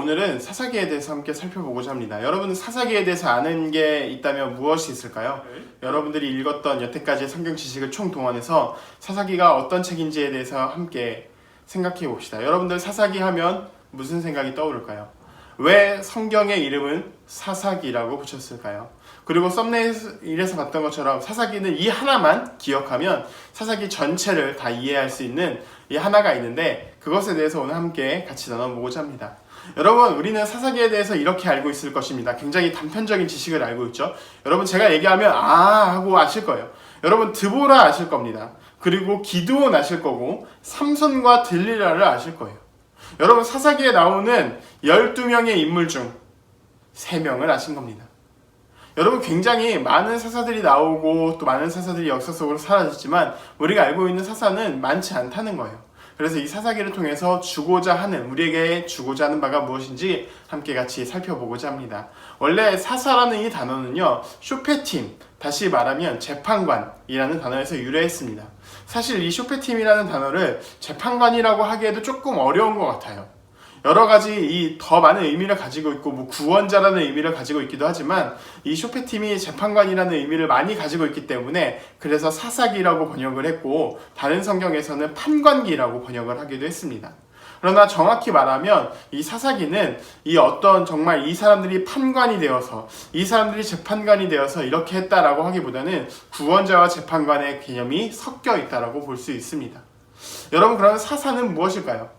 오늘은 사사기에 대해서 함께 살펴보고자 합니다. 여러분은 사사기에 대해서 아는 게 있다면 무엇이 있을까요? 여러분들이 읽었던 여태까지의 성경 지식을 총동원해서 사사기가 어떤 책인지에 대해서 함께 생각해 봅시다. 여러분들 사사기 하면 무슨 생각이 떠오를까요? 왜 성경의 이름은 사사기라고 붙였을까요? 그리고 썸네일에서 봤던 것처럼 사사기는 이 하나만 기억하면 사사기 전체를 다 이해할 수 있는 이 하나가 있는데, 그것에 대해서 오늘 함께 같이 나눠보고자 합니다. 여러분, 우리는 사사기에 대해서 이렇게 알고 있을 것입니다. 굉장히 단편적인 지식을 알고 있죠. 여러분, 제가 얘기하면 하고 아실 거예요. 여러분, 드보라 아실 겁니다. 그리고 기드온 아실 거고 삼손과 들릴라를 아실 거예요. 여러분, 사사기에 나오는 12명의 인물 중 3명을 아신 겁니다. 여러분, 굉장히 많은 사사들이 나오고 또 많은 사사들이 역사 속으로 사라졌지만 우리가 알고 있는 사사는 많지 않다는 거예요. 그래서 이 사사기를 통해서 우리에게 주고자 하는 바가 무엇인지 함께 같이 살펴보고자 합니다. 원래 사사라는 이 단어는요, 쇼페팀, 다시 말하면 재판관이라는 단어에서 유래했습니다. 사실 이 쇼페팀이라는 단어를 재판관이라고 하기에도 조금 어려운 것 같아요. 여러 가지 더 많은 의미를 가지고 있고 구원자라는 의미를 가지고 있기도 하지만 이 쇼페팀이 재판관이라는 의미를 많이 가지고 있기 때문에 그래서 사사기라고 번역을 했고, 다른 성경에서는 판관기라고 번역을 하기도 했습니다. 그러나 정확히 말하면 이 사사기는 정말 이 사람들이 판관이 되어서, 이 사람들이 재판관이 되어서 이렇게 했다라고 하기보다는 구원자와 재판관의 개념이 섞여 있다라고 볼 수 있습니다. 여러분, 그러면 사사는 무엇일까요?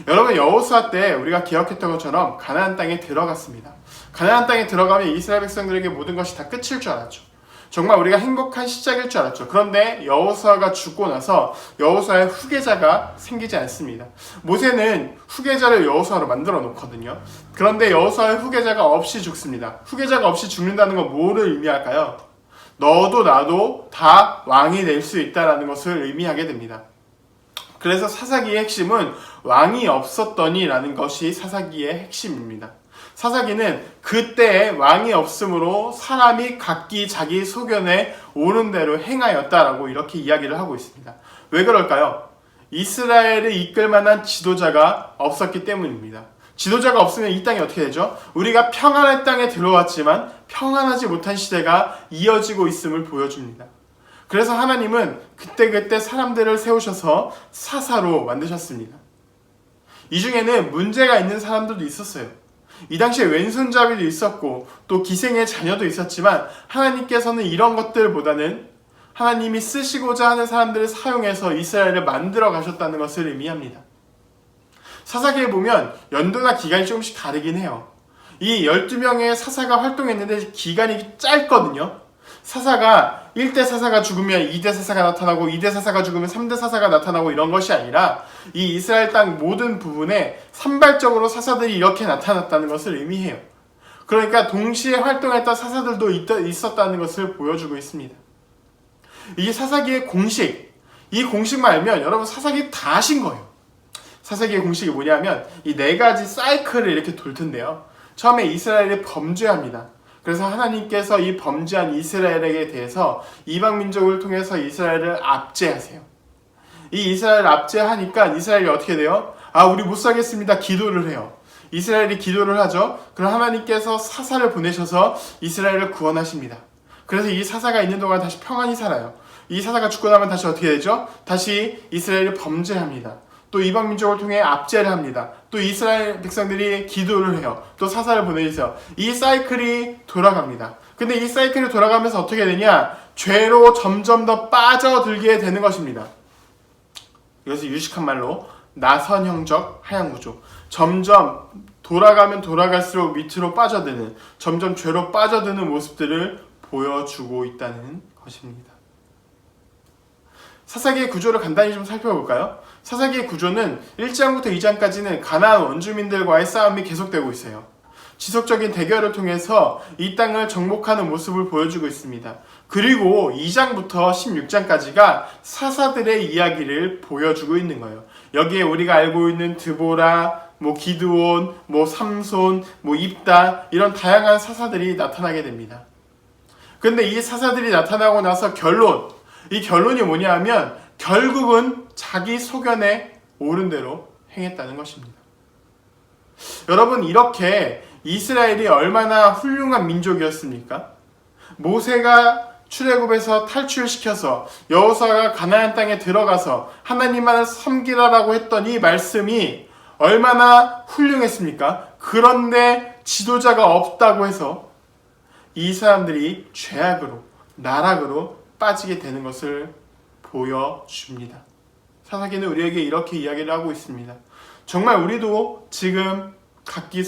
여러분, 여호수아 때 우리가 기억했던 것처럼 가나안 땅에 들어갔습니다. 가나안 땅에 들어가면 이스라엘 백성들에게 모든 것이 다 끝일 줄 알았죠. 정말 우리가 행복한 시작일 줄 알았죠. 그런데 여호수아가 죽고 나서 여호수아의 후계자가 생기지 않습니다. 모세는 후계자를 여호수아로 만들어 놓거든요. 그런데 여호수아의 후계자가 없이 죽습니다. 후계자가 없이 죽는다는 건 뭐를 의미할까요? 너도 나도 다 왕이 될 수 있다는 것을 의미하게 됩니다. 그래서 사사기의 핵심은 왕이 없었더니 라는 것이 사사기의 핵심입니다. 사사기는 그때의 왕이 없으므로 사람이 각기 자기 소견에 오른 대로 행하였다라고 이렇게 이야기를 하고 있습니다. 왜 그럴까요? 이스라엘을 이끌 만한 지도자가 없었기 때문입니다. 지도자가 없으면 이 땅이 어떻게 되죠? 우리가 평안의 땅에 들어왔지만 평안하지 못한 시대가 이어지고 있음을 보여줍니다. 그래서 하나님은 그때그때 사람들을 세우셔서 사사로 만드셨습니다. 이 중에는 문제가 있는 사람들도 있었어요. 이 당시에 왼손잡이도 있었고 또 기생의 자녀도 있었지만 하나님께서는 이런 것들보다는 하나님이 쓰시고자 하는 사람들을 사용해서 이스라엘을 만들어 가셨다는 것을 의미합니다. 사사기에 보면 연도나 기간이 조금씩 다르긴 해요. 이 12명의 사사가 활동했는데 기간이 짧거든요. 1대 사사가 죽으면 2대 사사가 나타나고 2대 사사가 죽으면 3대 사사가 나타나고 이런 것이 아니라 이 이스라엘 땅 모든 부분에 산발적으로 사사들이 이렇게 나타났다는 것을 의미해요. 그러니까 동시에 활동했던 사사들도 있었다는 것을 보여주고 있습니다. 이 사사기의 이 공식만 알면 여러분 사사기 다 아신 거예요. 사사기의 공식이 뭐냐면 이 4가지 사이클을 이렇게 돌 텐데요. 처음에 이스라엘이 범죄합니다. 그래서 하나님께서 이 범죄한 이스라엘에게 대해서 이방 민족을 통해서 이스라엘을 압제하세요. 이 이스라엘을 압제하니까 이스라엘이 어떻게 돼요? 우리 못 살겠습니다. 기도를 해요. 이스라엘이 기도를 하죠. 그럼 하나님께서 사사를 보내셔서 이스라엘을 구원하십니다. 그래서 이 사사가 있는 동안 다시 평안히 살아요. 이 사사가 죽고 나면 다시 어떻게 되죠? 다시 이스라엘이 범죄합니다. 또 이방 민족을 통해 압제를 합니다. 또 이스라엘 백성들이 기도를 해요. 또 사사를 보내주세요. 이 사이클이 돌아갑니다. 근데 이 사이클이 돌아가면서 어떻게 되냐? 죄로 점점 더 빠져들게 되는 것입니다. 이것을 유식한 말로 나선형적 하향구조. 점점 돌아가면 돌아갈수록 밑으로 빠져드는, 점점 죄로 빠져드는 모습들을 보여주고 있다는 것입니다. 사사기의 구조를 간단히 좀 살펴볼까요? 사사기의 구조는 1장부터 2장까지는 가나안 원주민들과의 싸움이 계속되고 있어요. 지속적인 대결을 통해서 이 땅을 정복하는 모습을 보여주고 있습니다. 그리고 2장부터 16장까지가 사사들의 이야기를 보여주고 있는 거예요. 여기에 우리가 알고 있는 드보라, 기드온, 삼손, 입다 이런 다양한 사사들이 나타나게 됩니다. 근데 이 사사들이 나타나고 나서 이 결론이 뭐냐 하면 결국은 자기 소견에 옳은 대로 행했다는 것입니다. 여러분, 이렇게 이스라엘이 얼마나 훌륭한 민족이었습니까? 모세가 출애굽에서 탈출시켜서 여호수아가 가나안 땅에 들어가서 하나님만을 섬기라라고 했던 이 말씀이 얼마나 훌륭했습니까? 그런데 지도자가 없다고 해서 이 사람들이 죄악으로, 나락으로 빠지게 되는 것을 보여줍니다. 사사기는 우리에게 이렇게 이야기를 하고 있습니다. 정말 우리도 지금 각기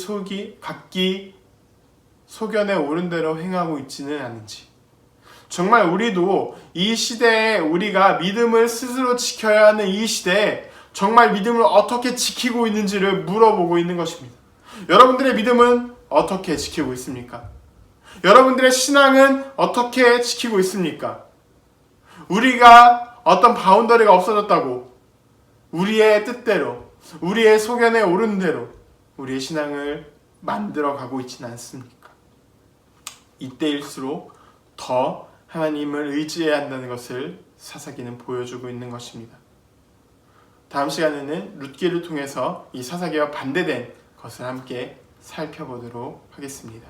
소견에 옳은 대로 행하고 있지는 않은지, 정말 우리도 이 시대에 우리가 믿음을 스스로 지켜야 하는 이 시대에 정말 믿음을 어떻게 지키고 있는지를 물어보고 있는 것입니다. 여러분들의 믿음은 어떻게 지키고 있습니까? 여러분들의 신앙은 어떻게 지키고 있습니까? 우리가 어떤 바운더리가 없어졌다고 우리의 뜻대로, 우리의 소견에 오른 대로 우리의 신앙을 만들어가고 있지는 않습니까? 이때일수록 더 하나님을 의지해야 한다는 것을 사사기는 보여주고 있는 것입니다. 다음 시간에는 룻기를 통해서 이 사사기와 반대된 것을 함께 살펴보도록 하겠습니다.